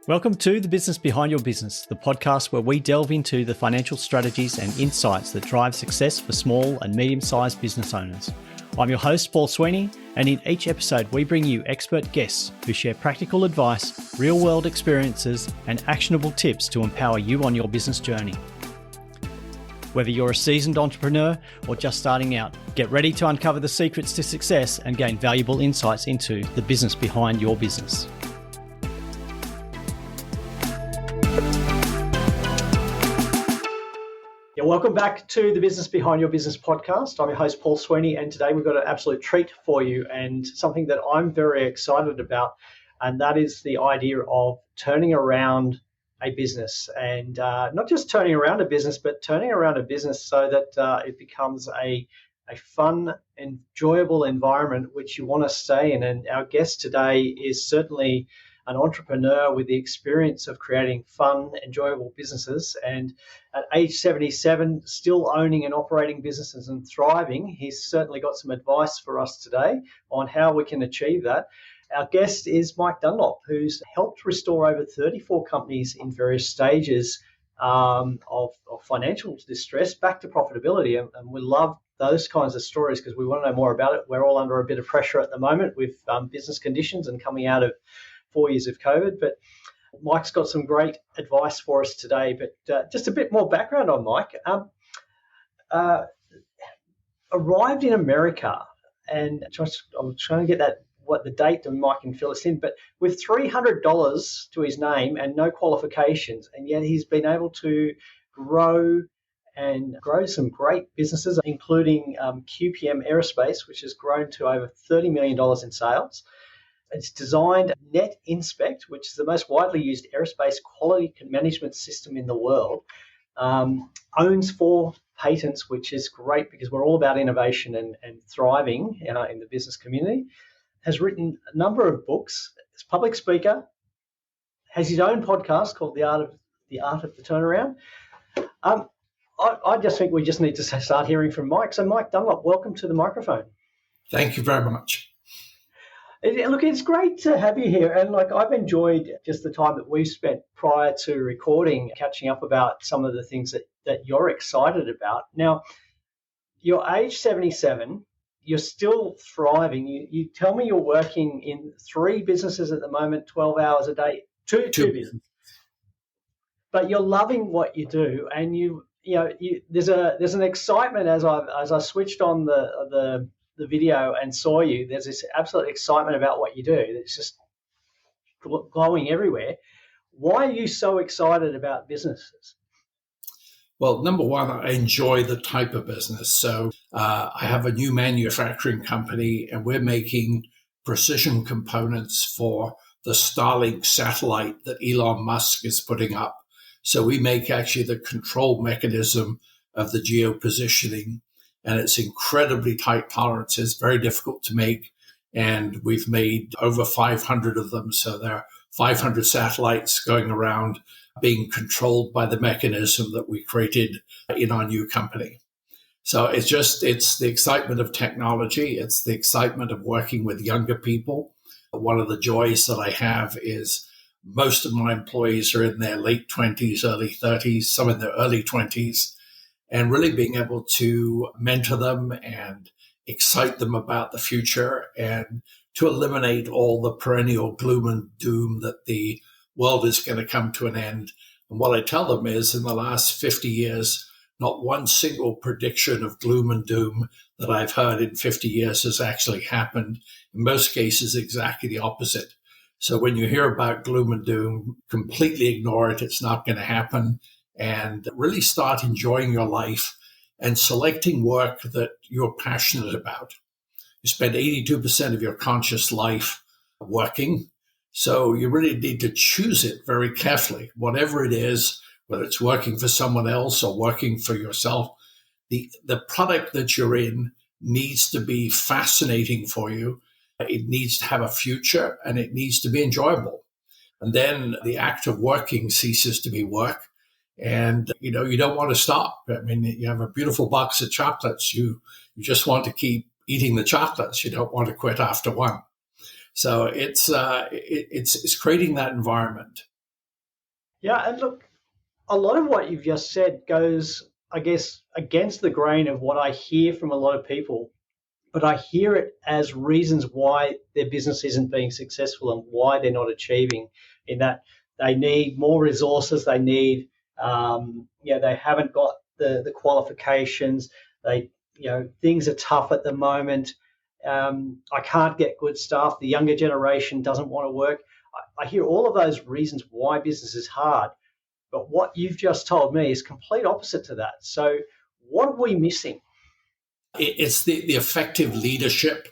Welcome to The Business Behind Your Business, the podcast where we delve into the financial strategies and insights that drive success for small and medium-sized business owners. I'm your host, Paul Sweeney, and in each episode we bring you expert guests who share practical advice, real-world experiences, and actionable tips to empower you on your business journey. Whether you're a seasoned entrepreneur or just starting out, get ready to uncover the secrets to success and gain valuable insights into the business behind your business. Welcome back to the Business Behind Your Business podcast. I'm your host, Paul Sweeney, and today we've got an absolute treat for you and something that I'm very excited about, and that is the idea of turning around a business. And not just turning around a business, but turning around a business so that it becomes a fun, enjoyable environment which you want to stay in. And our guest today is certainly an entrepreneur with the experience of creating fun, enjoyable businesses. And at age 77, still owning and operating businesses and thriving, he's certainly got some advice for us today on how we can achieve that. Our guest is Mike Dunlop, who's helped restore over 34 companies in various stages of financial distress back to profitability. And we love those kinds of stories because we want to know more about it. We're all under a bit of pressure at the moment with business conditions and coming out of 4 years of COVID, but Mike's got some great advice for us today. But just a bit more background on Mike. Arrived in America, and I'm trying to get what the date, and Mike can fill us in, but with $300 to his name and no qualifications, and yet he's been able to grow some great businesses, including QPM Aerospace, which has grown to over $30 million in sales. It's designed Net Inspect, which is the most widely used aerospace quality management system in the world. Owns 4 patents, which is great because we're all about innovation and thriving in the business community. Has written a number of books. Is a public speaker. Has his own podcast called The Art of the Turnaround. I just think we just need to start hearing from Mike. So, Mike Dunlop, welcome to the microphone. Thank you very much. Look, it's great to have you here. And I've enjoyed just the time that we've spent prior to recording, catching up about some of the things that you're excited about. Now, you're age 77, you're still thriving. You tell me you're working in 3 businesses at the moment, 12 hours a day, two businesses. But you're loving what you do, and there's an excitement as I switched on the video and saw you. There's this absolute excitement about what you do. It's just glowing everywhere. Why are you so excited about businesses? Well, number one, I enjoy the type of business. So I have a new manufacturing company, and we're making precision components for the Starlink satellite that Elon Musk is putting up. So we make actually the control mechanism of the geopositioning. And it's incredibly tight tolerances, very difficult to make. And we've made over 500 of them. So there are 500 satellites going around being controlled by the mechanism that we created in our new company. So it's the excitement of technology. It's the excitement of working with younger people. One of the joys that I have is most of my employees are in their late 20s, early 30s, some in their early 20s. And really being able to mentor them and excite them about the future and to eliminate all the perennial gloom and doom that the world is going to come to an end. And what I tell them is in the last 50 years, not one single prediction of gloom and doom that I've heard in 50 years has actually happened. In most cases, exactly the opposite. So when you hear about gloom and doom, completely ignore it. It's not going to happen. And really start enjoying your life and selecting work that you're passionate about. You spend 82% of your conscious life working, so you really need to choose it very carefully. Whatever it is, whether it's working for someone else or working for yourself, the product that you're in needs to be fascinating for you. It needs to have a future, and it needs to be enjoyable. And then the act of working ceases to be work. And, you don't want to stop. I mean, you have a beautiful box of chocolates. You just want to keep eating the chocolates. You don't want to quit after one. So it's creating that environment. Yeah, and look, a lot of what you've just said goes, I guess, against the grain of what I hear from a lot of people, but I hear it as reasons why their business isn't being successful and why they're not achieving. In that they need more resources, they need, they haven't got the qualifications. They, things are tough at the moment. I can't get good staff. The younger generation doesn't want to work. I hear all of those reasons why business is hard. But what you've just told me is complete opposite to that. So what are we missing? It's the effective leadership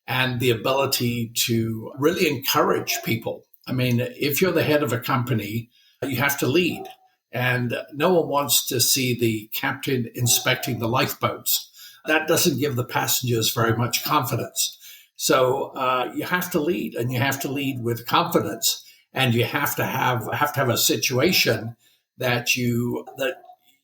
and the ability to really encourage people. I mean, if you're the head of a company, you have to lead. And no one wants to see the captain inspecting the lifeboats. That doesn't give the passengers very much confidence. So you have to lead, and you have to lead with confidence, and you have to have a situation that you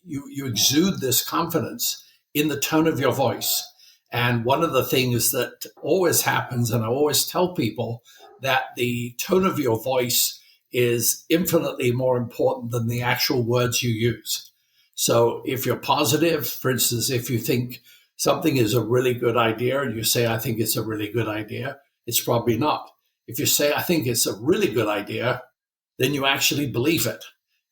exude this confidence in the tone of your voice. And one of the things that always happens, and I always tell people, that the tone of your voice is infinitely more important than the actual words you use. So if you're positive, for instance, if you think something is a really good idea and you say, I think it's a really good idea, it's probably not. If you say, I think it's a really good idea, then you actually believe it.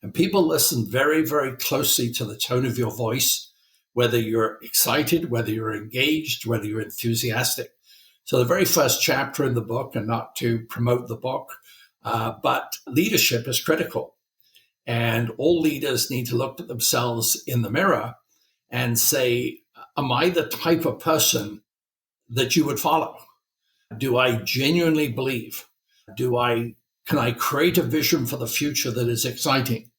And people listen very, very closely to the tone of your voice, whether you're excited, whether you're engaged, whether you're enthusiastic. So the very first chapter in the book, and not to promote the book, but leadership is critical. And all leaders need to look at themselves in the mirror and say, am I the type of person that you would follow? Do I genuinely believe? Can I create a vision for the future that is exciting?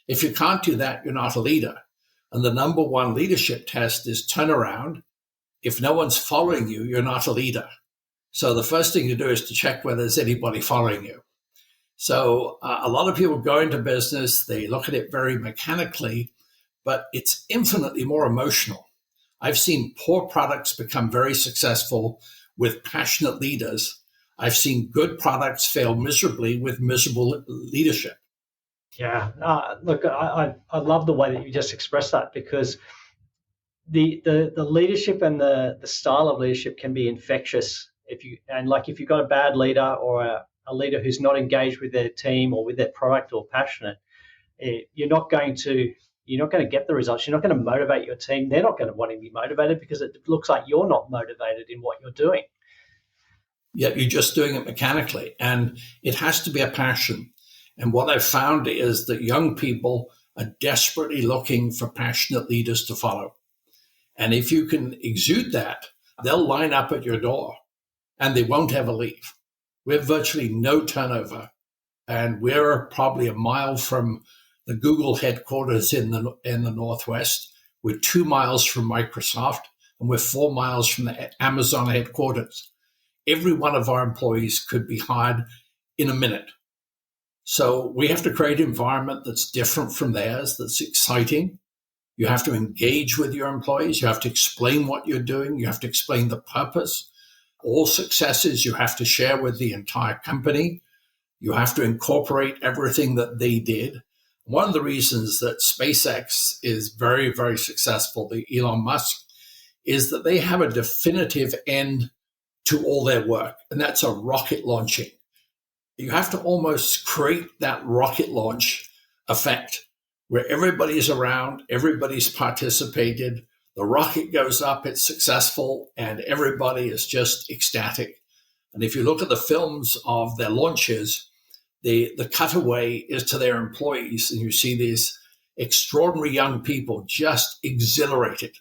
If you can't do that, you're not a leader. And the number one leadership test is turnaround. If no one's following you, you're not a leader. So the first thing to do is to check whether there's anybody following you. So a lot of people go into business, they look at it very mechanically, but it's infinitely more emotional. I've seen poor products become very successful with passionate leaders. I've seen good products fail miserably with miserable leadership. Yeah, look, I love the way that you just expressed that, because the leadership and the style of leadership can be infectious. If you've got a bad leader, or a leader who's not engaged with their team or with their product or passionate, you're not going to get the results. You're not going to motivate your team. They're not going to want to be motivated because it looks like you're not motivated in what you're doing. Yeah, you're just doing it mechanically, and it has to be a passion. And what I've found is that young people are desperately looking for passionate leaders to follow. And if you can exude that, they'll line up at your door and they won't ever leave. We have virtually no turnover. And we're probably a mile from the Google headquarters in the Northwest. We're 2 miles from Microsoft, and we're 4 miles from the Amazon headquarters. Every one of our employees could be hired in a minute. So we have to create an environment that's different from theirs, that's exciting. You have to engage with your employees. You have to explain what you're doing. You have to explain the purpose. All successes you have to share with the entire company. You have to incorporate everything that they did. One of the reasons that SpaceX is very, very successful, the Elon Musk, is that they have a definitive end to all their work, and that's a rocket launching. You have to almost create that rocket launch effect where everybody's around, everybody's participated, the rocket goes up, it's successful, and everybody is just ecstatic. And if you look at the films of their launches, the cutaway is to their employees, and you see these extraordinary young people just exhilarated.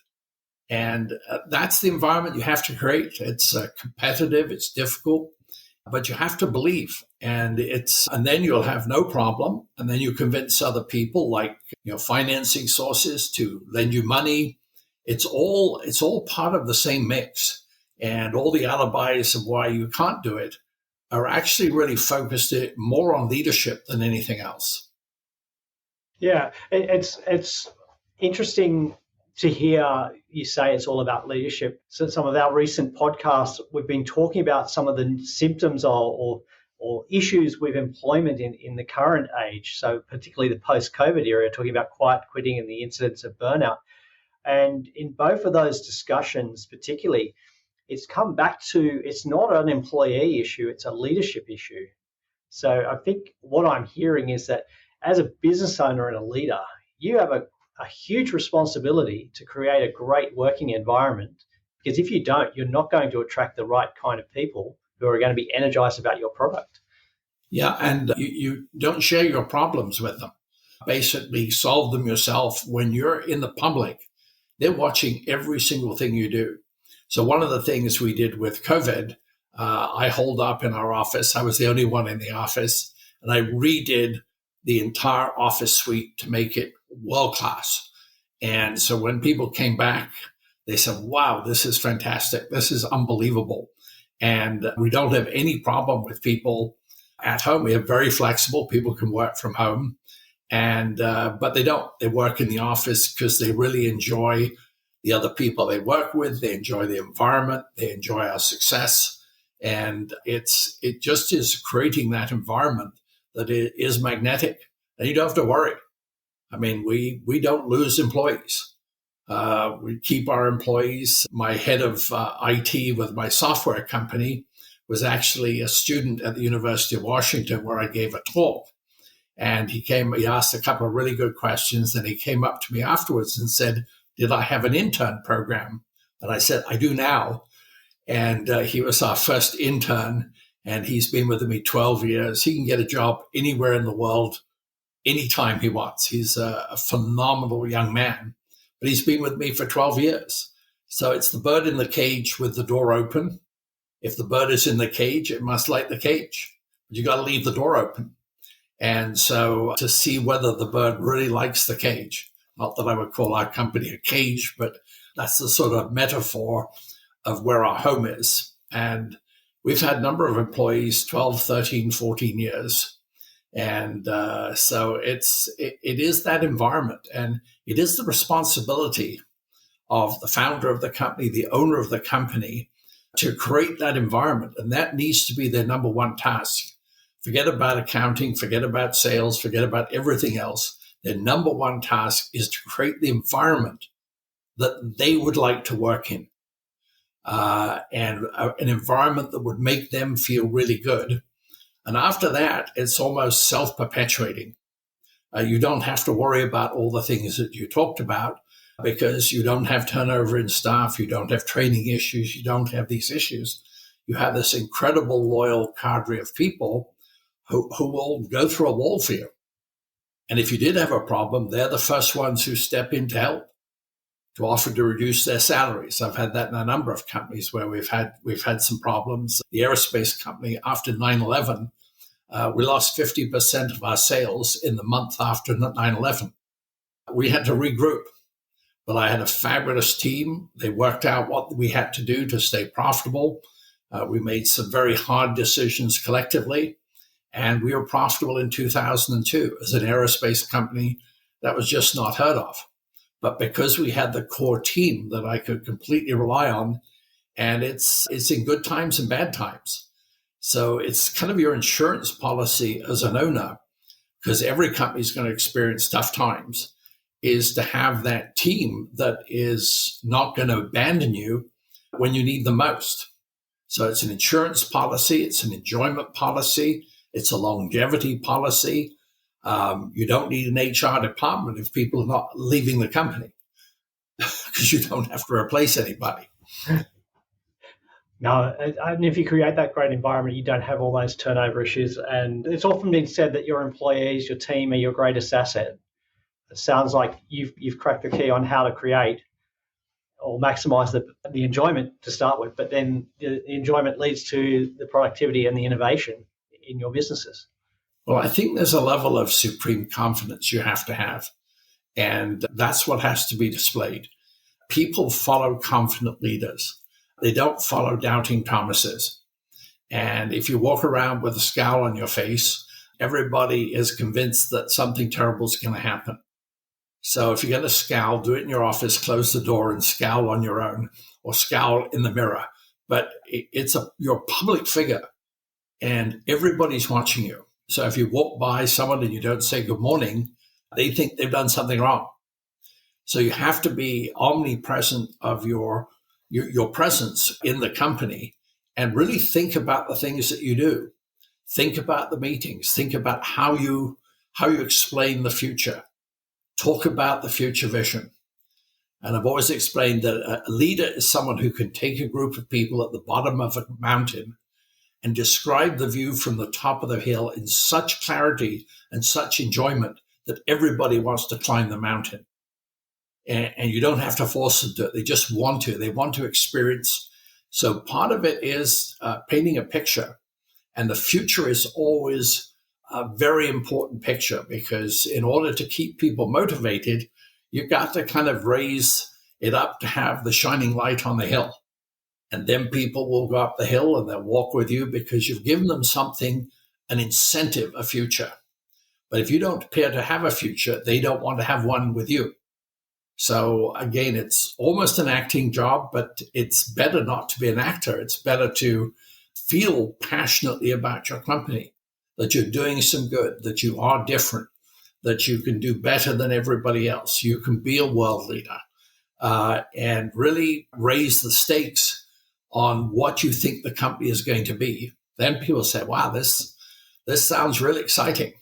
And that's the environment you have to create. It's competitive, it's difficult, but you have to believe. And then you'll have no problem. And then you convince other people, like financing sources, to lend you money. It's all part of the same mix. And all the alibis of why you can't do it are actually really focused more on leadership than anything else. Yeah, it's interesting to hear you say it's all about leadership. So some of our recent podcasts, we've been talking about some of the symptoms or or issues with employment in the current age, so particularly the post-COVID era, talking about quiet quitting and the incidence of burnout. And in both of those discussions, particularly, it's come back to it's not an employee issue, it's a leadership issue. So I think what I'm hearing is that as a business owner and a leader, you have a huge responsibility to create a great working environment, because if you don't, you're not going to attract the right kind of people who are going to be energized about your product. Yeah, and you don't share your problems with them. Basically, solve them yourself. When you're in the public, they're watching every single thing you do. So one of the things we did with COVID, I holed up in our office. I was the only one in the office, and I redid the entire office suite to make it world class. And so when people came back, they said, wow, this is fantastic. This is unbelievable. And we don't have any problem with people at home. We have very flexible. People can work from home. And but they don't. They work in the office because they really enjoy the other people they work with. They enjoy the environment. They enjoy our success, and it just is creating that environment that is magnetic, and you don't have to worry. I mean, we don't lose employees. We keep our employees. My head of IT with my software company was actually a student at the University of Washington, where I gave a talk. And he asked a couple of really good questions. And he came up to me afterwards and said, did I have an intern program? And I said, I do now. And he was our first intern, and he's been with me 12 years. He can get a job anywhere in the world, anytime he wants. He's a phenomenal young man, but he's been with me for 12 years. So it's the bird in the cage with the door open. If the bird is in the cage, it must like the cage, but you got to leave the door open. And so to see whether the bird really likes the cage, not that I would call our company a cage, but that's the sort of metaphor of where our home is. And we've had a number of employees, 12, 13, 14 years. And so it is that environment, and it is the responsibility of the founder of the company, the owner of the company, to create that environment. And that needs to be their number one task. Forget about accounting, forget about sales, forget about everything else. Their number one task is to create the environment that they would like to work in, and an environment that would make them feel really good. And after that, it's almost self-perpetuating. You don't have to worry about all the things that you talked about, because you don't have turnover in staff, you don't have training issues, you don't have these issues. You have this incredible loyal cadre of people who will go through a wall for you. And if you did have a problem, they're the first ones who step in to help, to offer to reduce their salaries. I've had that in a number of companies where we've had some problems. The aerospace company, after 9/11, we lost 50% of our sales in the month after 9/11. We had to regroup, but I had a fabulous team. They worked out what we had to do to stay profitable. We made some very hard decisions collectively, and we were profitable in 2002 as an aerospace company that was just not heard of. But because we had the core team that I could completely rely on, and it's in good times and bad times. So it's kind of your insurance policy as an owner, because every company is going to experience tough times, is to have that team that is not going to abandon you when you need them most. So it's an insurance policy, it's an enjoyment policy, it's a longevity policy. You don't need an HR department if people are not leaving the company, because you don't have to replace anybody. No, and if you create that great environment, you don't have all those turnover issues. And it's often been said that your employees, your team, are your greatest asset. It sounds like you've cracked the key on how to create or maximize the enjoyment to start with, but then the enjoyment leads to the productivity and the innovation in your businesses. Well, I think there's a level of supreme confidence you have to have, and that's what has to be displayed. People follow confident leaders. They don't follow doubting Thomases. And if you walk around with a scowl on your face, everybody is convinced that something terrible is going to happen. So if you're going to scowl, do it in your office, close the door and scowl on your own, or scowl in the mirror. But you're a public figure. and everybody's watching you. So if you walk by someone and you don't say good morning, they think they've done something wrong. So you have to be omnipresent of your presence in the company and really think about the things that you do. Think about the meetings. Think about how you explain the future. Talk about the future vision. And I've always explained that a leader is someone who can take a group of people at the bottom of a mountain and describe the view from the top of the hill in such clarity and such enjoyment that everybody wants to climb the mountain. And you don't have to force them to. They just want to. They want to experience. So part of it is painting a picture. And the future is always a very important picture, because in order to keep people motivated, you've got to kind of raise it up to have the shining light on the hill. And then people will go up the hill and they'll walk with you because you've given them something, an incentive, a future. But if you don't appear to have a future, they don't want to have one with you. So again, it's almost an acting job, but it's better not to be an actor. It's better to feel passionately about your company, that you're doing some good, that you are different, that you can do better than everybody else. You can be a world leader, and really raise the stakes on what you think the company is going to be. Then people say, wow, this sounds really exciting.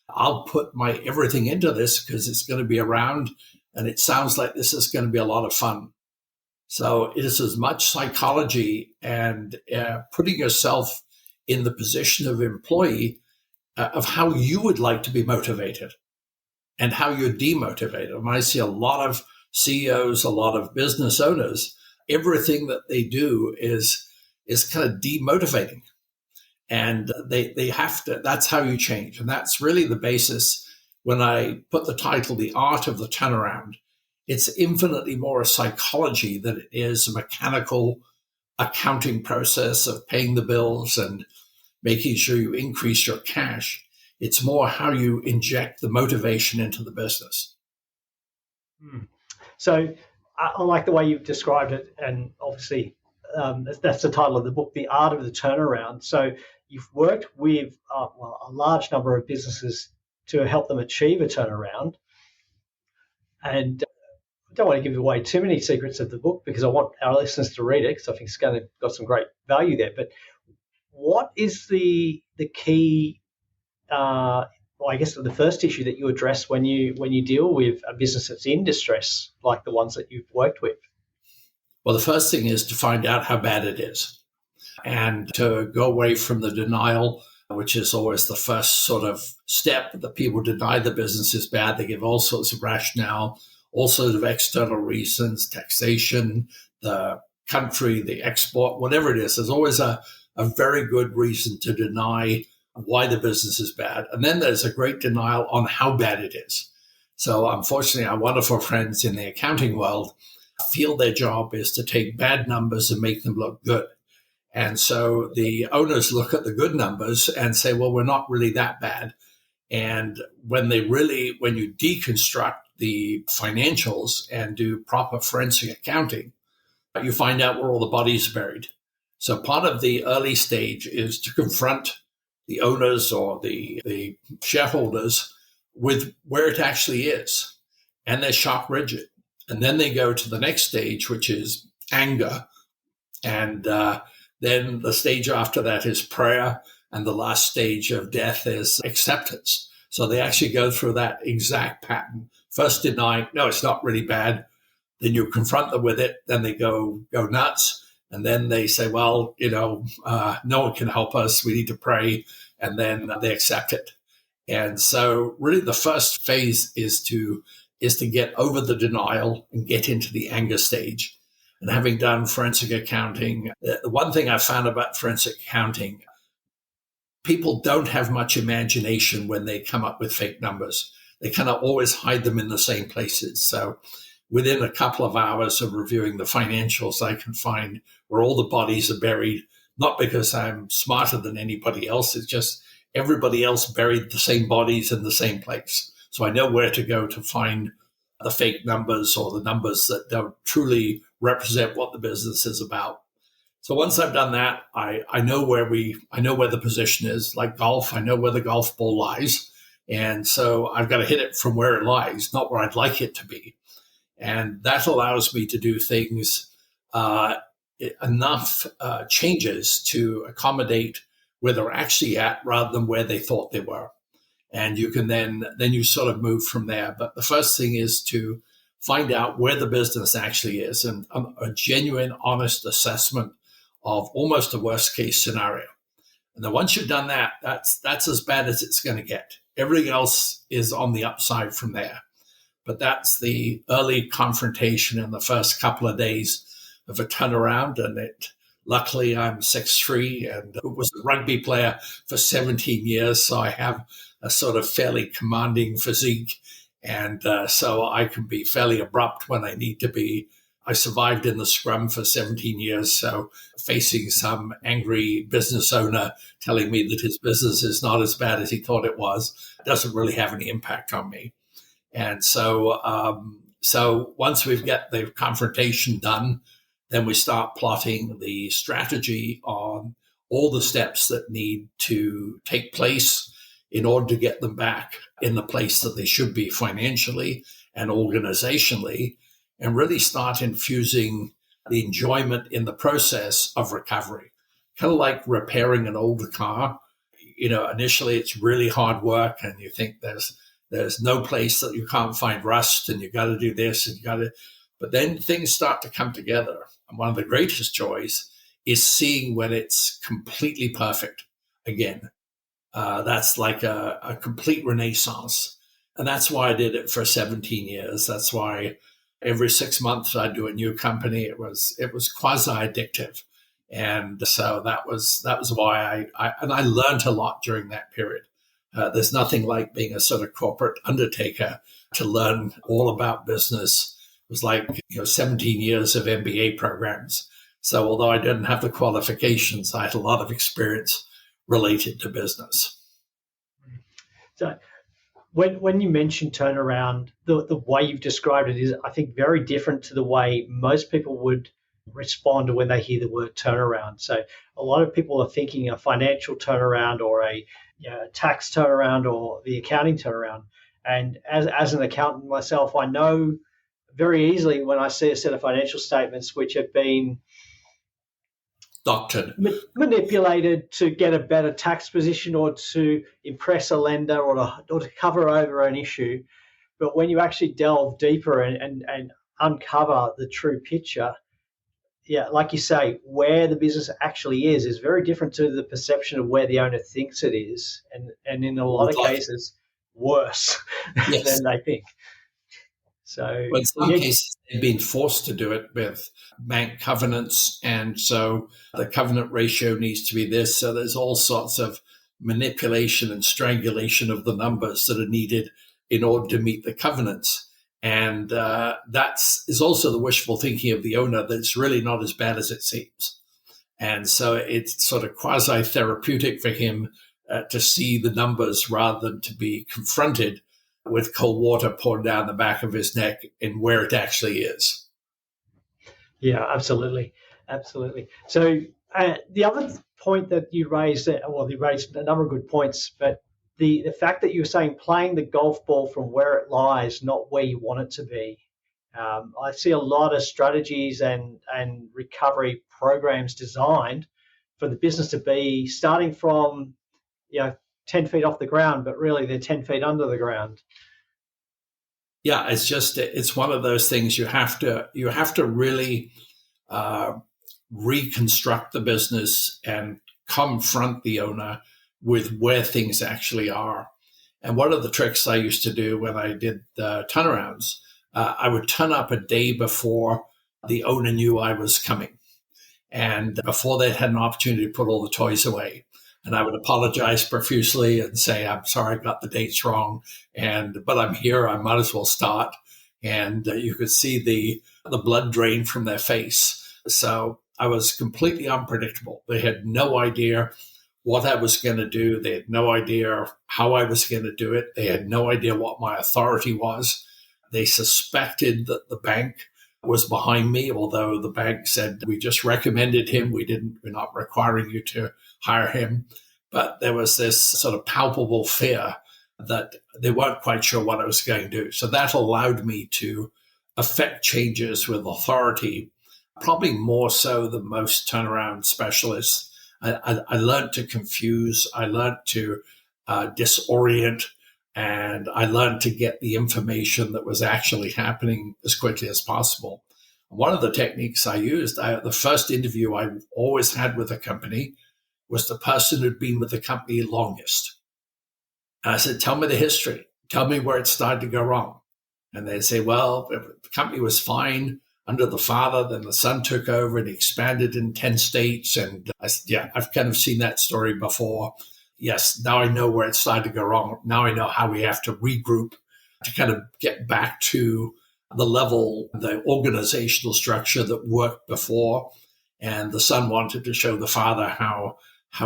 I'll put my everything into this because it's going to be around and it sounds like this is going to be a lot of fun. So it is as much psychology and putting yourself in the position of employee of how you would like to be motivated and how you're demotivated. And I see a lot of CEOs, a lot of business owners, everything that they do is kind of demotivating. And they have to, that's how you change. And that's really the basis. When I put the title, The Art of the Turnaround, it's infinitely more a psychology than it is a mechanical accounting process of paying the bills and making sure you increase your cash. It's more how you inject the motivation into the business. So I like the way you've described it. And obviously, that's the title of the book, The Art of the Turnaround. So you've worked with a large number of businesses to help them achieve a turnaround. And I don't want to give away too many secrets of the book because I want our listeners to read it because I think it's got some great value there. But what is the key, I guess the first issue that you address when you deal with a business that's in distress, like the ones that you've worked with? Well, the first thing is to find out how bad it is and to go away from the denial, which is always the first sort of step. The people deny the business is bad. They give all sorts of rationale, all sorts of external reasons, taxation, the country, the export, whatever it is. There's always a very good reason to deny why the business is bad. And then there's a great denial on how bad it is. So unfortunately, our wonderful friends in the accounting world feel their job is to take bad numbers and make them look good. And so the owners look at the good numbers and say, well, we're not really that bad. And when you deconstruct the financials and do proper forensic accounting, you find out where all the bodies are buried. So part of the early stage is to confront the owners or the shareholders with where it actually is. And they're shock rigid. And then they go to the next stage, which is anger. And then the stage after that is prayer. And the last stage of death is acceptance. So they actually go through that exact pattern. First denying, no, it's not really bad. Then you confront them with it. Then they go nuts. And then they say, well, no one can help us. We need to pray. And then they accept it. And so really the first phase is to get over the denial and get into the anger stage. And having done forensic accounting, the one thing I found about forensic accounting, people don't have much imagination when they come up with fake numbers. They kind of always hide them in the same places. So within a couple of hours of reviewing the financials, I can find where all the bodies are buried, not because I'm smarter than anybody else. It's just everybody else buried the same bodies in the same place. So I know where to go to find the fake numbers or the numbers that don't truly represent what the business is about. So once I've done that, I know where the position is. Like golf, I know where the golf ball lies. And so I've got to hit it from where it lies, not where I'd like it to be. And that allows me to do things, uh, enough changes to accommodate where they're actually at rather than where they thought they were. And you can then you sort of move from there. But the first thing is to find out where the business actually is, and a genuine, honest assessment of almost a worst case scenario. And then once you've done that, that's as bad as it's going to get. Everything else is on the upside from there. But that's the early confrontation in the first couple of days of a turnaround. And luckily, I'm 6'3" and was a rugby player for 17 years. So I have a sort of fairly commanding physique. And so I can be fairly abrupt when I need to be. I survived in the scrum for 17 years. So facing some angry business owner telling me that his business is not as bad as he thought it was doesn't really have any impact on me. And so once we've got the confrontation done, then we start plotting the strategy on all the steps that need to take place in order to get them back in the place that they should be financially and organizationally, and really start infusing the enjoyment in the process of recovery. Kind of like repairing an older car. Initially it's really hard work and you think there's no place that you can't find rust and you got to do this but then things start to come together. And one of the greatest joys is seeing when it's completely perfect again. That's like a complete renaissance. And that's why I did it for 17 years. That's why every 6 months I'd do a new company. It was quasi addictive. And so that was why I learned a lot during that period. There's nothing like being a sort of corporate undertaker to learn all about business. It was like 17 years of MBA programs. So although I didn't have the qualifications, I had a lot of experience related to business. So when you mention turnaround, the way you've described it is, I think, very different to the way most people would respond when they hear the word turnaround. So a lot of people are thinking a financial turnaround or a tax turnaround or the accounting turnaround. And as an accountant myself, I know very easily when I see a set of financial statements which have been doctored, manipulated to get a better tax position or to impress a lender or to cover over an issue. But when you actually delve deeper and uncover the true picture, like you say, where the business actually is very different to the perception of where the owner thinks it is, and in a lot of cases, worse than they think. So, in some cases, they've been forced to do it with bank covenants, and so the covenant ratio needs to be this. So there's all sorts of manipulation and strangulation of the numbers that are needed in order to meet the covenants. And that is also the wishful thinking of the owner that it's really not as bad as it seems. And so it's sort of quasi-therapeutic for him to see the numbers rather than to be confronted with cold water poured down the back of his neck and where it actually is. Yeah, absolutely. So the other point that you raised, you raised a number of good points, but the fact that you were saying playing the golf ball from where it lies, not where you want it to be. I see a lot of strategies and recovery programs designed for the business to be starting from 10 feet off the ground, but really they're 10 feet under the ground. Yeah, it's one of those things you have to really reconstruct the business and confront the owner with where things actually are. And one of the tricks I used to do when I did the turnarounds, I would turn up a day before the owner knew I was coming and before they'd had an opportunity to put all the toys away. And I would apologize profusely and say, I'm sorry, I got the dates wrong. But I'm here. I might as well start. And you could see the blood drain from their face. So I was completely unpredictable. They had no idea what I was going to do. They had no idea how I was going to do it. They had no idea what my authority was. They suspected that the bank was behind me, although the bank said, we just recommended him. We're not requiring you to hire him. But there was this sort of palpable fear that they weren't quite sure what I was going to do. So that allowed me to affect changes with authority, probably more so than most turnaround specialists. I learned to confuse, I learned to disorient, and I learned to get the information that was actually happening as quickly as possible. One of the techniques I used, the first interview I always had with a company was the person who'd been with the company longest. And I said, tell me the history. Tell me where it started to go wrong. And they'd say, well, the company was fine under the father, then the son took over and expanded in 10 states. And I said, yeah, I've kind of seen that story before. Yes, now I know where it started to go wrong. Now I know how we have to regroup to kind of get back to the level, the organizational structure that worked before. And the son wanted to show the father how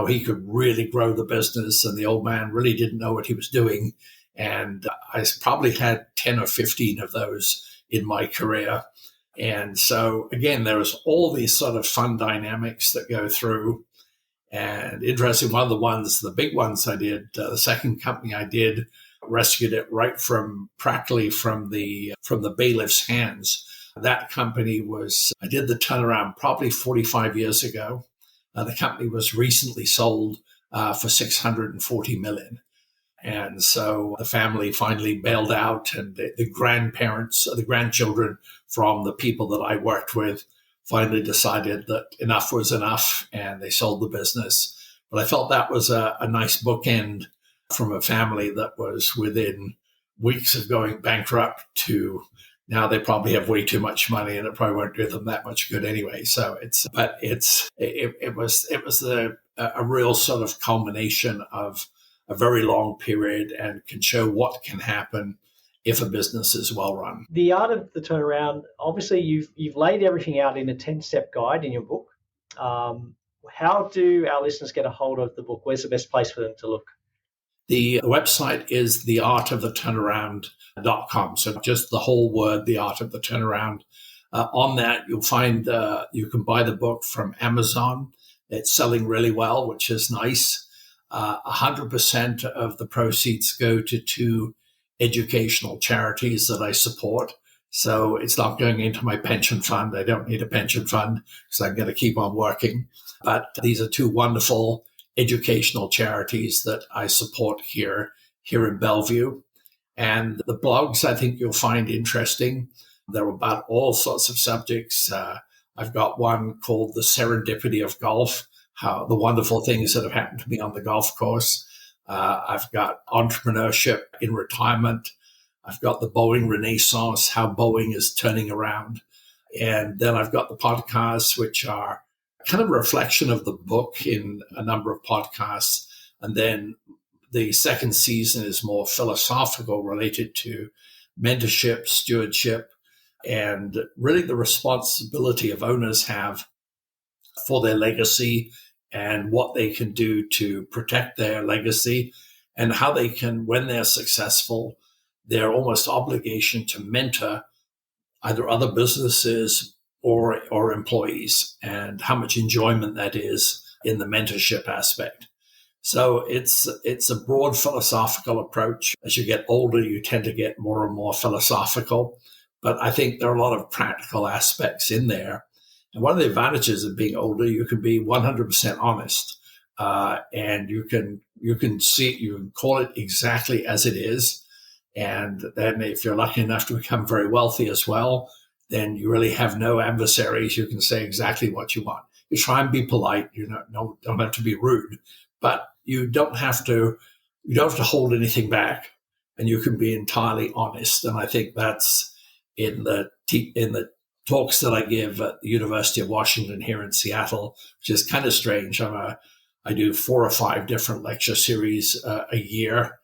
he could really grow the business. And the old man really didn't know what he was doing. And I probably had 10 or 15 of those in my career. And so, again, there was all these sort of fun dynamics that go through. And interesting, one of the big ones I did, the second company I did, rescued it right from practically from the bailiff's hands. That company I did the turnaround probably 45 years ago. The company was recently sold for $640 million. And so the family finally bailed out, and the grandchildren from the people that I worked with finally decided that enough was enough, and they sold the business. But I felt that was a nice bookend from a family that was within weeks of going bankrupt to now they probably have way too much money, and it probably won't do them that much good anyway. So it was a real sort of culmination of a very long period, and can show what can happen if a business is well run. The art of the turnaround, obviously you've laid everything out in a 10-step guide in your book. How do our listeners get a hold of the book? Where's the best place for them to look? The website is theartoftheturnaround.com. So just the whole word, The Art of the Turnaround. On that, you'll find you can buy the book from Amazon. It's selling really well, which is nice. 100% of the proceeds go to 2 educational charities that I support. So it's not going into my pension fund. I don't need a pension fund because I'm going to keep on working. But these are 2 wonderful educational charities that I support here in Bellevue. And the blogs I think you'll find interesting. They're about all sorts of subjects. I've got one called The Serendipity of Golf, how the wonderful things that have happened to me on the golf course. I've got entrepreneurship in retirement. I've got the Boeing Renaissance, how Boeing is turning around. And then I've got the podcasts, which are kind of a reflection of the book in a number of podcasts. And then the second season is more philosophical, related to mentorship, stewardship, and really the responsibility of owners have for their legacy and what they can do to protect their legacy, and how they can, when they're successful, their almost obligation to mentor either other businesses or employees, and how much enjoyment that is in the mentorship aspect. So it's a broad philosophical approach. As you get older, you tend to get more and more philosophical, but I think there are a lot of practical aspects in there. And one of the advantages of being older, you can be 100% honest, and you can call it exactly as it is. And then if you're lucky enough to become very wealthy as well, then you really have no adversaries. You can say exactly what you want. You try and be polite. You don't have to be rude, but you don't have to hold anything back, and you can be entirely honest. And I think that's in the talks that I give at the University of Washington here in Seattle, which is kind of strange. I do 4 or 5 different lecture series a year.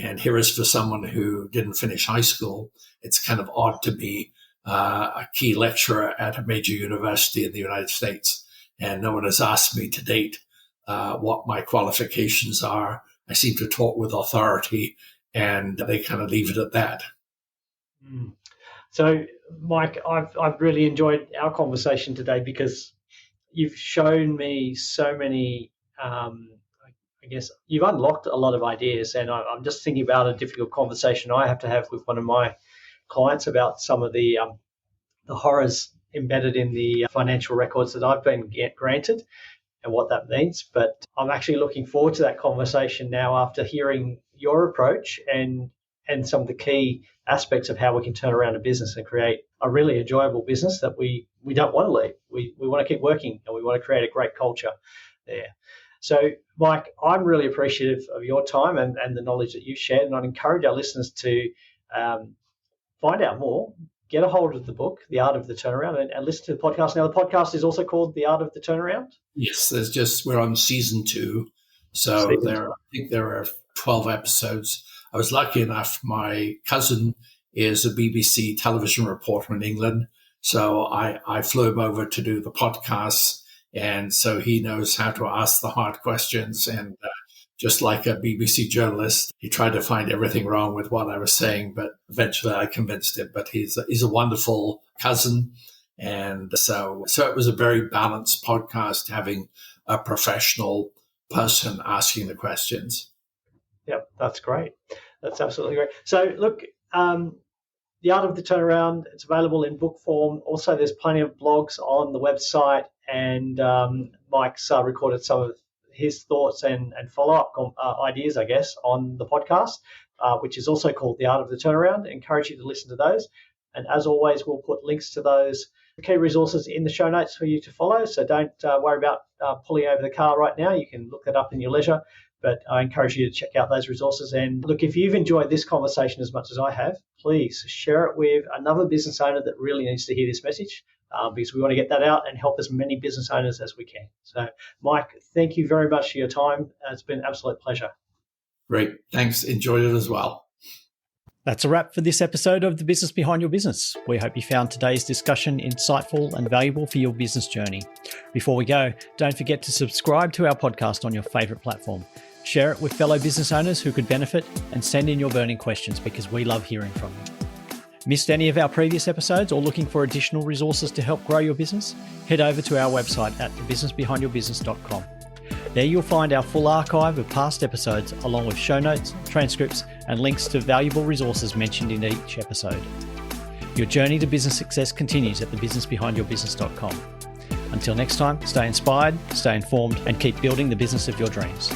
And here is for someone who didn't finish high school. It's kind of odd to be a key lecturer at a major university in the United States. And no one has asked me to date what my qualifications are. I seem to talk with authority, and they kind of leave it at that. So Mike, I've really enjoyed our conversation today because you've shown me so many. I guess you've unlocked a lot of ideas, and I'm just thinking about a difficult conversation I have to have with one of my clients about some of the horrors embedded in the financial records that I've been granted and what that means. But I'm actually looking forward to that conversation now after hearing your approach and some of the key aspects of how we can turn around a business and create a really enjoyable business that we don't want to leave. We want to keep working and we want to create a great culture there. So, Mike, I'm really appreciative of your time and the knowledge that you've shared, and I'd encourage our listeners to find out more, get a hold of the book, The Art of the Turnaround, and listen to the podcast. Now, the podcast is also called The Art of the Turnaround? Yes, we're on season 2. So I think there are 12 episodes. I was lucky enough, my cousin is a BBC television reporter in England. So I flew him over to do the podcast. And so he knows how to ask the hard questions. And just like a BBC journalist, he tried to find everything wrong with what I was saying, but eventually I convinced him. But he's a wonderful cousin. And so it was a very balanced podcast, having a professional person asking the questions. Yep, that's great. That's absolutely great. So look, The Art of the Turnaround, it's available in book form. Also, there's plenty of blogs on the website, and Mike's recorded some of his thoughts and follow-up ideas, I guess, on the podcast, which is also called The Art of the Turnaround. I encourage you to listen to those. And as always, we'll put links to those key resources in the show notes for you to follow. So don't worry about pulling over the car right now. You can look that up in your leisure. But I encourage you to check out those resources. And look, if you've enjoyed this conversation as much as I have, please share it with another business owner that really needs to hear this message, because we want to get that out and help as many business owners as we can. So, Mike, thank you very much for your time. It's been an absolute pleasure. Great. Thanks. Enjoyed it as well. That's a wrap for this episode of The Business Behind Your Business. We hope you found today's discussion insightful and valuable for your business journey. Before we go, don't forget to subscribe to our podcast on your favourite platform. Share it with fellow business owners who could benefit, and send in your burning questions because we love hearing from you. Missed any of our previous episodes or looking for additional resources to help grow your business? Head over to our website at thebusinessbehindyourbusiness.com. There you'll find our full archive of past episodes, along with show notes, transcripts, and links to valuable resources mentioned in each episode. Your journey to business success continues at thebusinessbehindyourbusiness.com. Until next time, stay inspired, stay informed, and keep building the business of your dreams.